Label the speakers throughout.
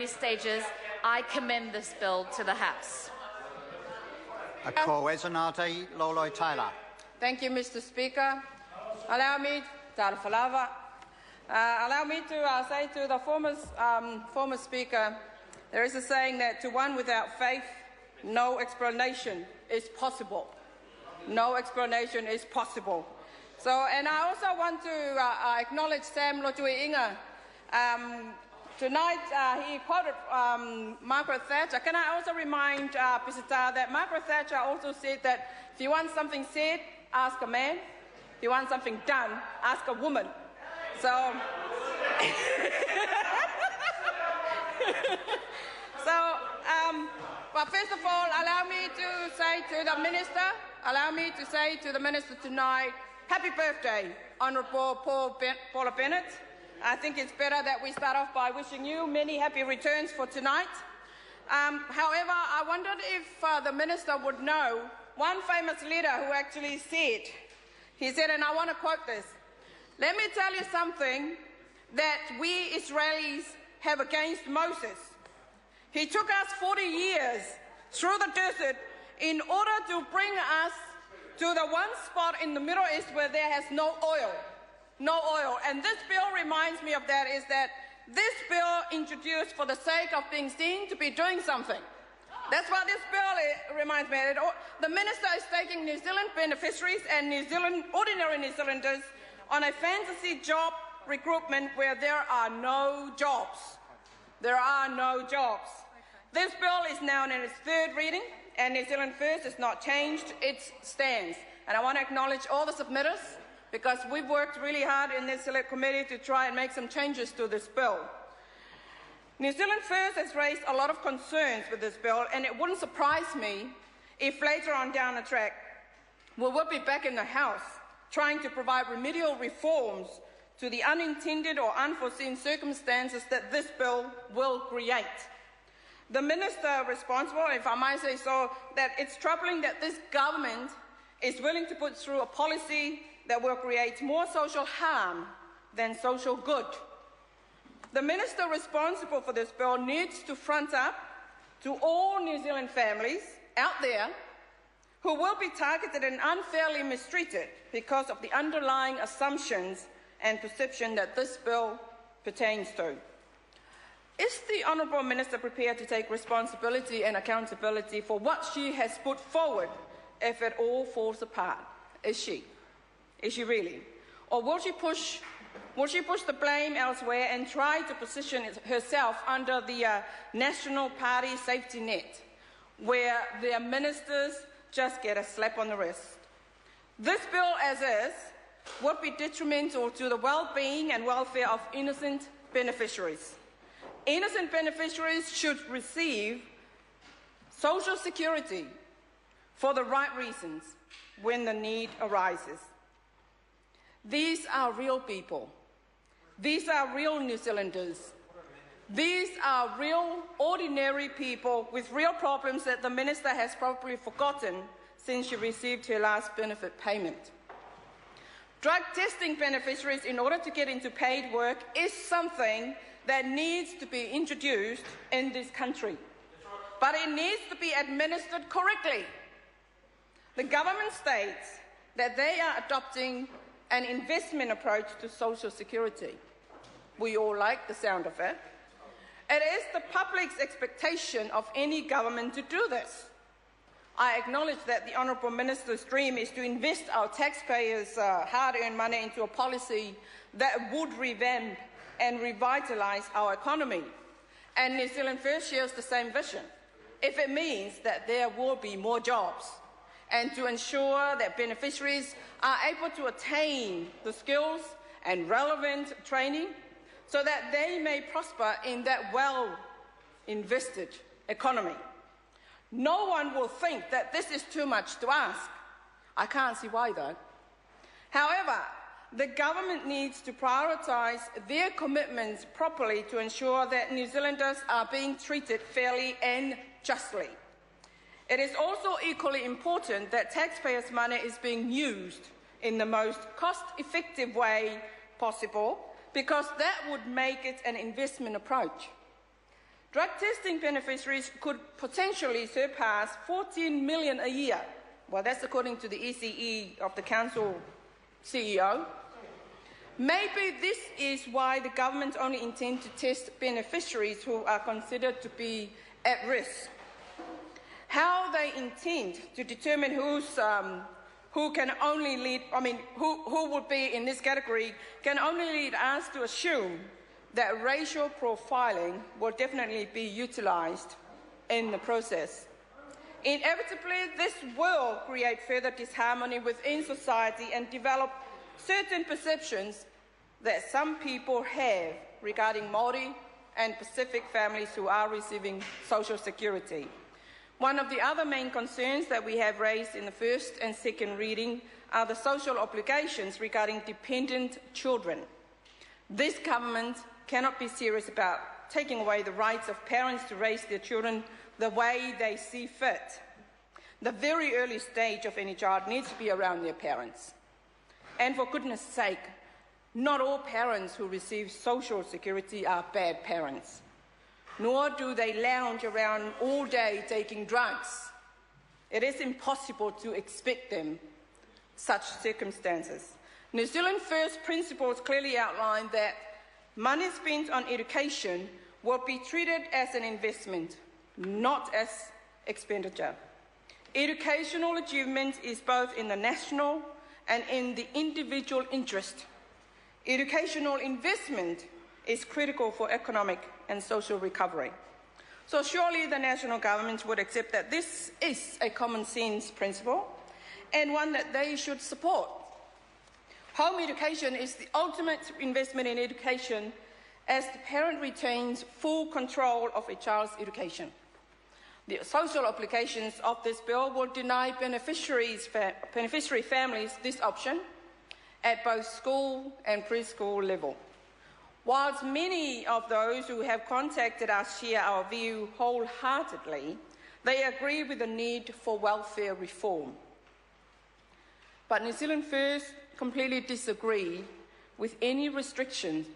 Speaker 1: these stages, I commend this bill to the House.
Speaker 2: Lole-Taylor.
Speaker 3: Thank you, Mr. Speaker. Allow me to say to the former Speaker, there is a saying that to one without faith, no explanation is possible. No explanation is possible. So, and I also want to acknowledge Sam Lotuinga. Tonight, he quoted Margaret Thatcher. Can I also remind Pisita that Margaret Thatcher also said that if you want something said, ask a man. If you want something done, ask a woman. So, but first of all, allow me to say to the Minister tonight, happy birthday, Honourable Paula Bennett. I think it's better that we start off by wishing you many happy returns for tonight. However, I wondered if the Minister would know one famous leader who actually said, he said, and I want to quote this, "Let me tell you something that we Israelis have against Moses. He took us 40 years through the desert in order to bring us to the one spot in the Middle East where there has no oil. No oil." And this bill reminds me of that, is that this bill introduced for the sake of being seen to be doing something. That's what this bill reminds me of. The Minister is taking New Zealand beneficiaries and ordinary New Zealanders on a fantasy job recruitment where there are no jobs. There are no jobs. This bill is now in its third reading, and New Zealand First has not changed its stance. And I want to acknowledge all the submitters, because we've worked really hard in this select committee to try and make some changes to this bill. New Zealand First has raised a lot of concerns with this bill, and it wouldn't surprise me if later on down the track we will be back in the House trying to provide remedial reforms to the unintended or unforeseen circumstances that this bill will create. The Minister responsible, if I might say so, that it's troubling that this government is willing to put through a policy that will create more social harm than social good. The Minister responsible for this bill needs to front up to all New Zealand families out there who will be targeted and unfairly mistreated because of the underlying assumptions and perception that this bill pertains to. Is the Honourable Minister prepared to take responsibility and accountability for what she has put forward if it all falls apart? Is she? Is she really? Or will she push the blame elsewhere and try to position herself under the National Party safety net, where their ministers just get a slap on the wrist? This bill, as is, would be detrimental to the well-being and welfare of innocent beneficiaries. Innocent beneficiaries should receive social security for the right reasons when the need arises. These are real people. These are real New Zealanders. These are real, ordinary people with real problems that the Minister has probably forgotten since she received her last benefit payment. Drug testing beneficiaries in order to get into paid work is something that needs to be introduced in this country, but it needs to be administered correctly. The government states that they are adopting an investment approach to social security. We all like the sound of it. It is the public's expectation of any government to do this. I acknowledge that the Honourable Minister's dream is to invest our taxpayers' hard-earned money into a policy that would revamp and revitalise our economy. And New Zealand First shares the same vision, if it means that there will be more jobs, and to ensure that beneficiaries are able to attain the skills and relevant training so that they may prosper in that well-invested economy. No one will think that this is too much to ask. I can't see why, though. However, the government needs to prioritise their commitments properly to ensure that New Zealanders are being treated fairly and justly. It is also equally important that taxpayers' money is being used in the most cost-effective way possible, because that would make it an investment approach. Drug testing beneficiaries could potentially surpass 14 million a year. Well, that's according to the ECE of the Council CEO. Maybe this is why the government only intends to test beneficiaries who are considered to be at risk. How they intend to determine who can only lead, who would be in this category can only lead us to assume that racial profiling will definitely be utilised in the process. Inevitably, this will create further disharmony within society and develop certain perceptions that some people have regarding Māori and Pacific families who are receiving social security. One of the other main concerns that we have raised in the first and second reading are the social obligations regarding dependent children. This government cannot be serious about taking away the rights of parents to raise their children the way they see fit. The very early stage of any child needs to be around their parents. And for goodness sake, not all parents who receive social security are bad parents, nor do they lounge around all day taking drugs. It is impossible to expect them such circumstances. New Zealand First principles clearly outline that money spent on education will be treated as an investment, not as expenditure. Educational achievement is both in the national and in the individual interest. Educational investment is critical for economic and social recovery. So surely the national government would accept that this is a common sense principle and one that they should support. Home education is the ultimate investment in education as the parent retains full control of a child's education. The social obligations of this bill will deny beneficiary families this option at both school and preschool level. Whilst many of those who have contacted us share our view wholeheartedly, they agree with the need for welfare reform. But New Zealand First completely disagree with any restrictions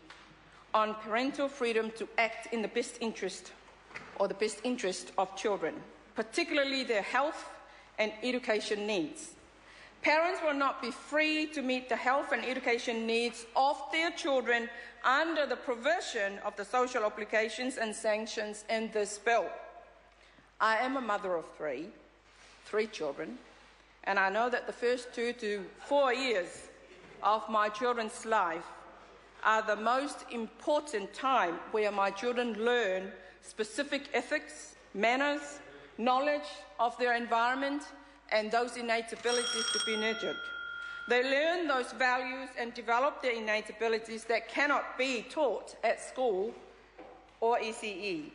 Speaker 3: on parental freedom to act in the best interest or the best interest of children, particularly their health and education needs. Parents will not be free to meet the health and education needs of their children under the provision of the social obligations and sanctions in this bill. I am a mother of three children, and I know that the first 2 to 4 years of my children's life are the most important time where my children learn specific ethics, manners, knowledge of their environment, and those innate abilities to be nurtured. They learn those values and develop their innate abilities that cannot be taught at school or ECE.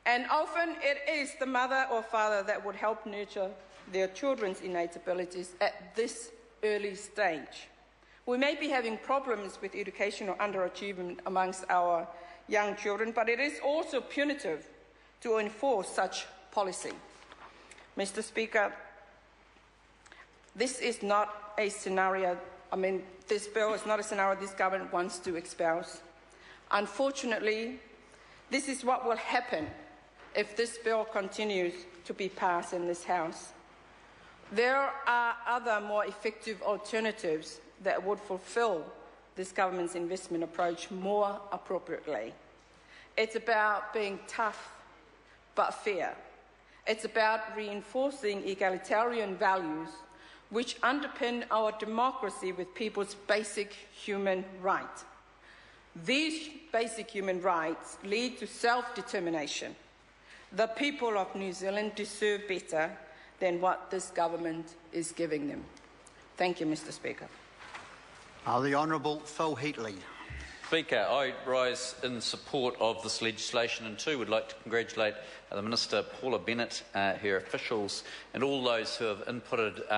Speaker 3: And often it is the mother or father that would help nurture their children's innate abilities at this early stage. We may be having problems with educational underachievement amongst our young children, but it is also punitive to enforce such policy. Mr. Speaker, this is not a scenario, this bill is not a scenario this government wants to espouse. Unfortunately, this is what will happen if this bill continues to be passed in this House. There are other more effective alternatives that would fulfil this government's investment approach more appropriately. It's about being tough but fair. It's about reinforcing egalitarian values which underpin our democracy with people's basic human rights. These basic human rights lead to self-determination. The people of New Zealand deserve better than what this government is giving them. Thank you, Mr. Speaker.
Speaker 2: The Honourable Phil Heatley.
Speaker 4: Speaker, I rise in support of this legislation and too would like to congratulate the Minister Paula Bennett, her officials and all those who have inputted